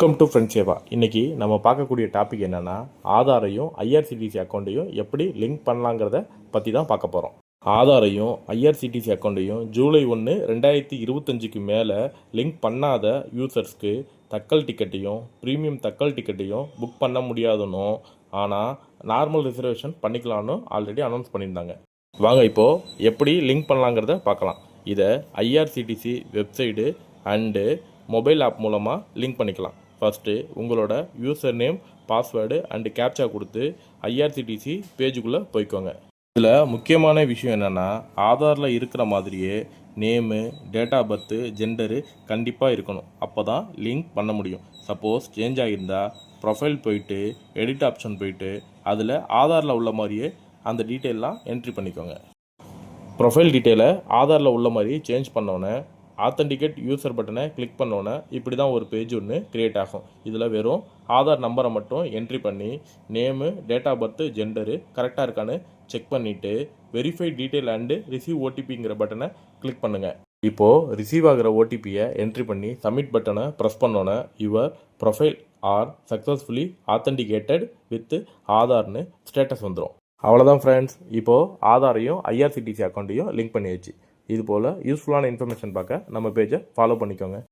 Welcome to friend Seva. இன்றைக்கி நம்ம பார்க்கக்கூடிய டாபிக் என்னென்னா, ஆதாரையும் ஐஆர்சிடிசி அக்கௌண்ட்டையும் எப்படி லிங்க் பண்ணலாங்கிறத பற்றி தான் பார்க்க போகிறோம். ஆதாரையும் ஐஆர்சிடிசி அக்கௌண்ட்டையும் ஜூலை 1, 2025 மேலே லிங்க் பண்ணாத யூசர்ஸ்க்கு தக்கல் டிக்கெட்டையும் ப்ரீமியம் தக்கல் டிக்கெட்டையும் புக் பண்ண முடியாதுன்னும், ஆனால் நார்மல் ரிசர்வேஷன் பண்ணிக்கலான்னு ஆல்ரெடி அனௌன்ஸ் பண்ணியிருந்தாங்க. வாங்க இப்போது எப்படி லிங்க் பண்ணலாங்கிறத பார்க்கலாம். இதை IRCTC website and mobile app மூலமாக லிங்க் பண்ணிக்கலாம். ஃபஸ்ட்டு உங்களோட user name, password and captcha கொடுத்து ஐஆர்சிடிசி பேஜுக்குள்ளே போய்க்கோங்க. இதில் முக்கியமான விஷயம் என்னென்னா, ஆதாரில் இருக்கிற மாதிரியே name, date of birth, gender கண்டிப்பாக இருக்கணும். அப்போ தான் லிங்க் பண்ண முடியும். சப்போஸ் சேஞ்ச் ஆகியிருந்தால் ப்ரொஃபைல் போயிட்டு எடிட் ஆப்ஷன் போயிட்டு அதில் ஆதாரில் உள்ள மாதிரியே அந்த டீட்டெயிலெலாம் என்ட்ரி பண்ணிக்கோங்க. ப்ரொஃபைல் டீட்டெயிலை ஆதாரில் உள்ள மாதிரி சேஞ்ச் பண்ணோன்னே ஆத்தென்டிகேட் யூசர் பட்டனை கிளிக் பண்ணோன்னே இப்படி தான் ஒரு பேஜ் ஒன்று க்ரியேட் ஆகும். இதில் வெறும் ஆதார் நம்பரை மட்டும் என்ட்ரி பண்ணி name, date of birth, gender கரெக்டாக இருக்கான்னு செக் பண்ணிவிட்டு வெரிஃபை டீட்டெயில் அண்டு ரிசீவ் ஓடிபிங்கிற பட்டனை கிளிக் பண்ணுங்கள். இப்போது ரிசீவ் ஆகிற ஓடிபியை என்ட்ரி பண்ணி சப்மிட் பட்டனை ப்ரெஸ் பண்ணோன்னே your profile are successfully authenticated with ஆதார்னு ஸ்டேட்டஸ் வந்துடும். அவ்வளோதான் ஃப்ரெண்ட்ஸ். இப்போது ஆதாரையும் ஐஆர்சிடிசி அக்கௌண்ட்டையும் லிங்க் பண்ணியாச்சு. இது போல் யூஸ்ஃபுல்லான இன்ஃபர்மேஷன் பார்க்க நம்ம பேஜை ஃபாலோ பண்ணிக்கோங்க.